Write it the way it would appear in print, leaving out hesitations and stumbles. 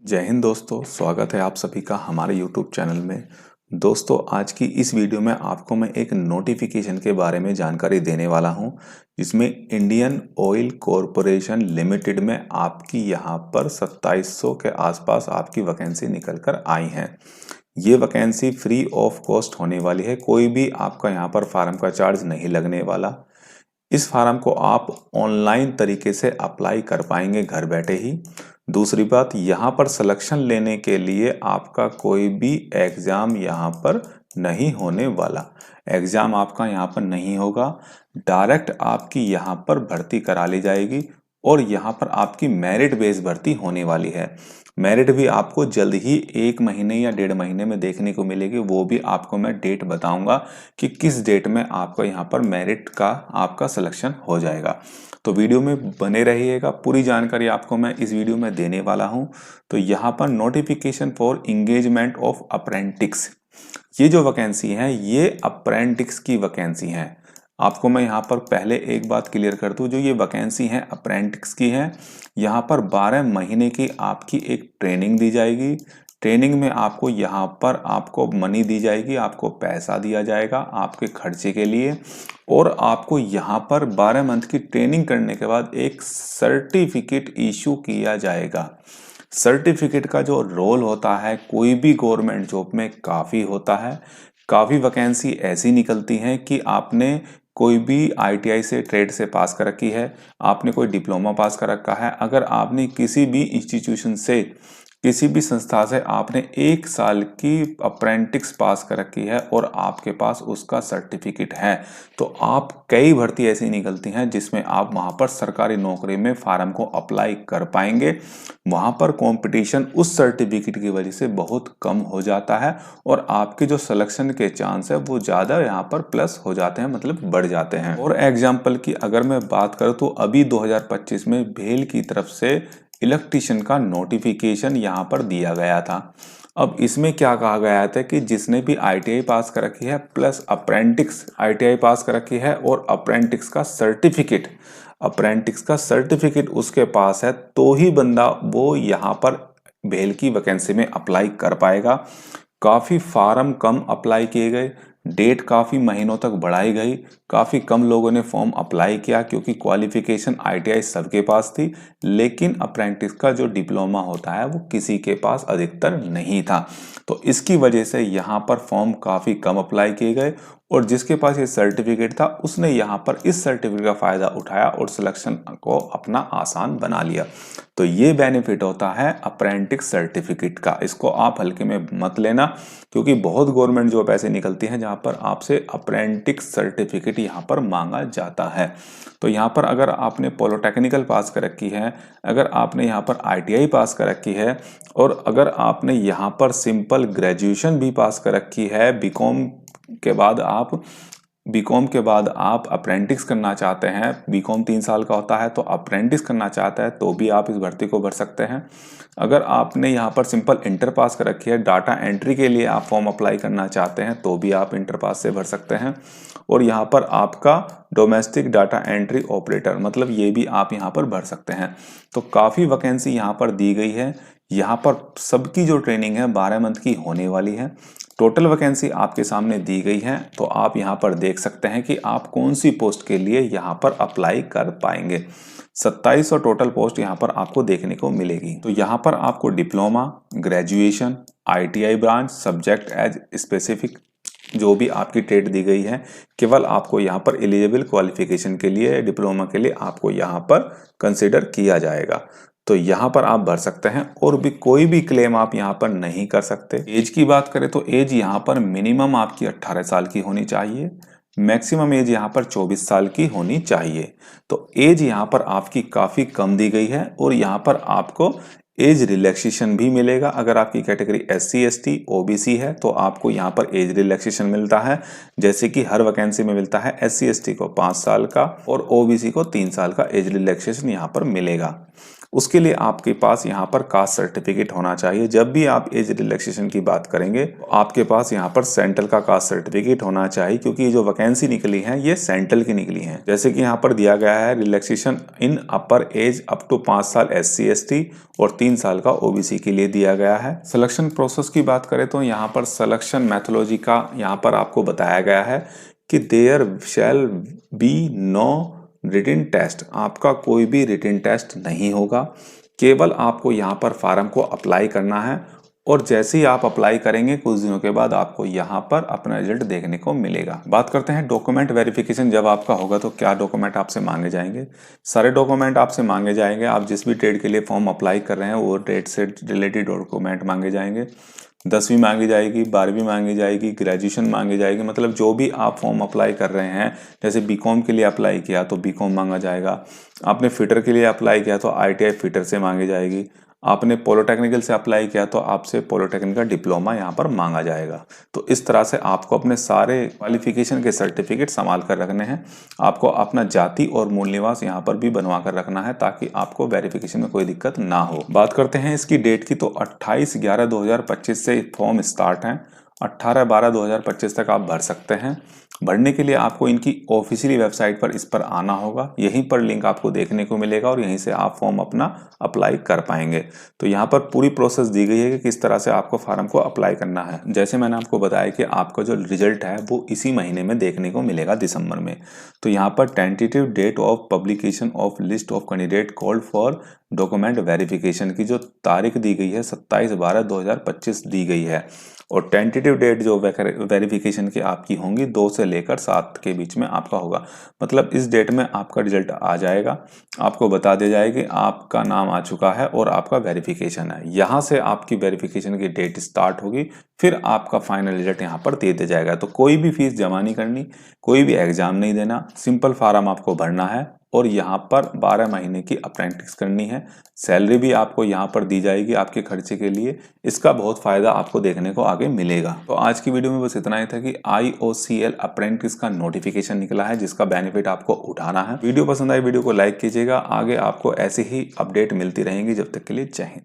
जय हिंद दोस्तों, स्वागत है आप सभी का हमारे YouTube चैनल में। दोस्तों, आज की इस वीडियो में आपको मैं एक नोटिफिकेशन के बारे में जानकारी देने वाला हूं, जिसमें इंडियन ऑयल कॉरपोरेशन लिमिटेड में आपकी यहां पर 2700 के आसपास आपकी वैकेंसी निकल कर आई हैं। ये वैकेंसी फ्री ऑफ कॉस्ट होने वाली है, कोई भी आपका यहाँ पर फार्म का चार्ज नहीं लगने वाला। इस फार्म को आप ऑनलाइन तरीके से अप्लाई कर पाएंगे घर बैठे ही। दूसरी बात, यहाँ पर सिलेक्शन लेने के लिए आपका कोई भी एग्ज़ाम यहाँ पर नहीं होने वाला। एग्ज़ाम आपका यहाँ पर नहीं होगा, डायरेक्ट आपकी यहाँ पर भर्ती करा ली जाएगी और यहाँ पर आपकी मेरिट बेस भर्ती होने वाली है। मेरिट भी आपको जल्द ही 1 महीने या 1.5 महीने में देखने को मिलेगी। वो भी आपको मैं डेट बताऊंगा कि किस डेट में आपका यहाँ पर मेरिट का आपका सिलेक्शन हो जाएगा। तो वीडियो में बने रहिएगा, पूरी जानकारी आपको मैं इस वीडियो में देने वाला हूँ। तो यहाँ पर notification for engagement of apprentice, ये जो वैकेंसी है ये अप्रेंटिस की वैकेंसी है। आपको मैं यहाँ पर पहले एक बात क्लियर कर दूं, जो ये वैकेंसी है अप्रेंटिस की है। यहाँ पर 12 महीने की आपकी एक ट्रेनिंग दी जाएगी। ट्रेनिंग में आपको यहाँ पर आपको मनी दी जाएगी, आपको पैसा दिया जाएगा आपके खर्चे के लिए, और आपको यहाँ पर 12 मंथ की ट्रेनिंग करने के बाद एक सर्टिफिकेट इशू किया जाएगा। सर्टिफिकेट का जो रोल होता है कोई भी गवर्नमेंट जॉब में काफ़ी होता है। काफ़ी वैकेंसी ऐसी निकलती हैं कि आपने कोई भी आईटीआई से ट्रेड से पास कर रखी है, आपने कोई डिप्लोमा पास कर रखा है, अगर आपने किसी भी इंस्टीट्यूशन से, किसी भी संस्था से आपने 1 साल की अप्रेंटिस पास कर रखी है और आपके पास उसका सर्टिफिकेट है, तो आप कई भर्ती ऐसी निकलती हैं जिसमें आप वहां पर सरकारी नौकरी में फार्म को अप्लाई कर पाएंगे। वहां पर कंपटीशन उस सर्टिफिकेट की वजह से बहुत कम हो जाता है और आपके जो सिलेक्शन के चांस है वो ज़्यादा यहाँ पर प्लस हो जाते हैं, मतलब बढ़ जाते हैं। और एग्जाम्पल की अगर मैं बात करूँ तो अभी 2025 में भेल की तरफ से इलेक्ट्रीशियन का नोटिफिकेशन यहाँ पर दिया गया था। अब इसमें क्या कहा गया था कि जिसने भी आईटीआई पास कर रखी है प्लस अप्रेंटिस आईटीआई पास कर रखी है और अप्रेंटिस का सर्टिफिकेट उसके पास है, तो ही बंदा वो यहाँ पर भेल की वैकेंसी में अप्लाई कर पाएगा। काफ़ी फार्म कम अप्लाई किए गए, डेट काफ़ी महीनों तक बढ़ाई गई, काफ़ी कम लोगों ने फॉर्म अप्लाई किया क्योंकि क्वालिफिकेशन आईटीआई सबके पास थी, लेकिन अप्रेंटिस का जो डिप्लोमा होता है वो किसी के पास अधिकतर नहीं था। तो इसकी वजह से यहाँ पर फॉर्म काफ़ी कम अप्लाई किए गए और जिसके पास ये सर्टिफिकेट था उसने यहाँ पर इस सर्टिफिकेट का फ़ायदा उठाया और सिलेक्शन को अपना आसान बना लिया। तो ये बेनिफिट होता है अप्रेंटिस सर्टिफिकेट का, इसको आप हल्के में मत लेना, क्योंकि बहुत गवर्नमेंट जॉब ऐसे निकलती हैं जहाँ पर आपसे अप्रेंटिस सर्टिफिकेट यहाँ पर मांगा जाता है। तो यहाँ पर अगर आपने पॉलिटेक्निकल पास कर रखी है, अगर आपने यहाँ पर आईटीआई पास कर रखी है और अगर आपने यहाँ पर सिंपल ग्रेजुएशन भी पास कर रखी है, बीकॉम के बाद आप अप्रेंटिस करना चाहते हैं, बीकॉम 3 साल का होता है, तो अप्रेंटिस करना चाहते हैं तो भी आप इस भर्ती को भर सकते हैं। अगर आपने यहाँ पर सिंपल इंटर पास कर रखी है, डाटा एंट्री के लिए आप फॉर्म अप्लाई करना चाहते हैं तो भी आप इंटर पास से भर सकते हैं। और यहाँ पर आपका डोमेस्टिक डाटा एंट्री ऑपरेटर, मतलब ये भी आप यहाँ पर भर सकते हैं। तो काफ़ी वैकेंसी यहाँ पर दी गई है। यहाँ पर सबकी जो ट्रेनिंग है 12 मंथ की होने वाली है। टोटल वैकेंसी आपके सामने दी गई है, तो आप यहाँ पर देख सकते हैं कि आप कौन सी पोस्ट के लिए यहाँ पर अप्लाई कर पाएंगे। 2700 टोटल पोस्ट यहाँ पर आपको देखने को मिलेगी। तो यहाँ पर आपको diploma, graduation, ITI branch, subject as specific जो भी आपकी ट्रेड दी गई है, केवल आपको यहाँ पर एलिजिबल क्वालिफिकेशन के लिए, डिप्लोमा के लिए आपको यहाँ पर कंसिडर किया जाएगा। तो यहाँ पर आप भर सकते हैं और भी कोई भी क्लेम आप यहाँ पर नहीं कर सकते। एज की बात करें तो एज यहाँ पर मिनिमम आपकी 18 साल की होनी चाहिए, मैक्सिमम एज यहाँ पर 24 साल की होनी चाहिए। तो एज यहाँ पर आपकी काफ़ी कम दी गई है और यहाँ पर आपको एज रिलैक्सेशन भी मिलेगा। अगर आपकी कैटेगरी SC ST OBC है तो आपको यहाँ पर एज रिलैक्सेशन मिलता है, जैसे कि हर वैकेंसी में मिलता है। SC ST को 5 साल का और OBC को 3 साल का एज रिलैक्सेशन यहाँ पर मिलेगा। उसके लिए आपके पास यहाँ पर कास्ट सर्टिफिकेट होना चाहिए। जब भी आप एज रिलैक्सेशन की बात करेंगे तो आपके पास यहाँ पर सेंट्रल का कास्ट सर्टिफिकेट होना चाहिए, क्योंकि ये जो वैकेंसी निकली है ये सेंट्रल की निकली है। जैसे कि यहाँ पर दिया गया है relaxation in upper age up to 5 साल SC ST और 3 साल का OBC के लिए दिया गया है। सिलेक्शन प्रोसेस की बात करें तो यहाँ पर सिलेक्शन मैथोलॉजी का यहाँ पर आपको बताया गया है कि there shall be no written test. आपका कोई भी रिटन टेस्ट नहीं होगा, केवल आपको यहाँ पर फार्म को अप्लाई करना है और जैसे ही आप अप्लाई करेंगे कुछ दिनों के बाद आपको यहाँ पर अपना रिजल्ट देखने को मिलेगा। बात करते हैं डॉक्यूमेंट वेरिफिकेशन जब आपका होगा तो क्या डॉक्यूमेंट आपसे मांगे जाएंगे। सारे डॉक्यूमेंट आपसे मांगे जाएंगे। आप जिस भी ट्रेड के लिए फॉर्म अप्लाई कर रहे हैं वो ट्रेड से रिलेटेड डॉक्यूमेंट मांगे जाएंगे। 10वीं मांगी जाएगी, 12वीं मांगी जाएगी, ग्रेजुएशन मांगी जाएगी। मतलब जो भी आप फॉर्म अप्लाई कर रहे हैं, जैसे बीकॉम के लिए अप्लाई किया तो बीकॉम मांगा जाएगा, आपने फिटर के लिए अप्लाई किया तो ITI फिटर से मांगी जाएगी, आपने पॉलिटेक्निकल से अप्लाई किया तो आपसे पॉलिटेक्निक का डिप्लोमा यहाँ पर मांगा जाएगा। तो इस तरह से आपको अपने सारे क्वालिफिकेशन के सर्टिफिकेट संभाल कर रखने हैं। आपको अपना जाति और मूल निवास यहाँ पर भी बनवा कर रखना है ताकि आपको वेरिफिकेशन में कोई दिक्कत ना हो। बात करते हैं इसकी डेट की तो 28/11/2025 से फॉर्म स्टार्ट है। 18/12/2025 तक आप भर सकते हैं। भरने के लिए आपको इनकी ऑफिशियली वेबसाइट पर इस पर आना होगा। यहीं पर लिंक आपको देखने को मिलेगा और यहीं से आप फॉर्म अपना अप्लाई कर पाएंगे। तो यहाँ पर पूरी प्रोसेस दी गई है कि किस तरह से आपको फार्म को अप्लाई करना है। जैसे मैंने आपको बताया कि आपका जो रिजल्ट है वो इसी महीने में देखने को मिलेगा, दिसंबर में। तो यहाँ पर tentative date of publication of list of candidate called for document verification की जो तारीख दी गई है 27/12/2025 दी गई है। और टेंटेटिव डेट जो वेरिफिकेशन की आपकी होंगी 2 से लेकर 7 के बीच में आपका होगा। मतलब इस डेट में आपका रिजल्ट आ जाएगा, आपको बता दिया जाएगा कि आपका नाम आ चुका है और आपका वेरिफिकेशन है। यहाँ से आपकी वेरिफिकेशन की डेट स्टार्ट होगी, फिर आपका फाइनल रिजल्ट यहाँ पर दे दिया जाएगा। तो कोई भी फीस जमा नहीं करनी, कोई भी एग्जाम नहीं देना, सिंपल फार्म आपको भरना है और यहाँ पर 12 महीने की अप्रेंटिस करनी है। सैलरी भी आपको यहाँ पर दी जाएगी आपके खर्चे के लिए। इसका बहुत फायदा आपको देखने को आगे मिलेगा। तो आज की वीडियो में बस इतना ही था कि IOCL अप्रेंटिस का नोटिफिकेशन निकला है जिसका बेनिफिट आपको उठाना है। वीडियो पसंद आई वीडियो को लाइक कीजिएगा। आगे आपको ऐसी ही अपडेट मिलती रहेंगी। जब तक के लिए जय हिंद।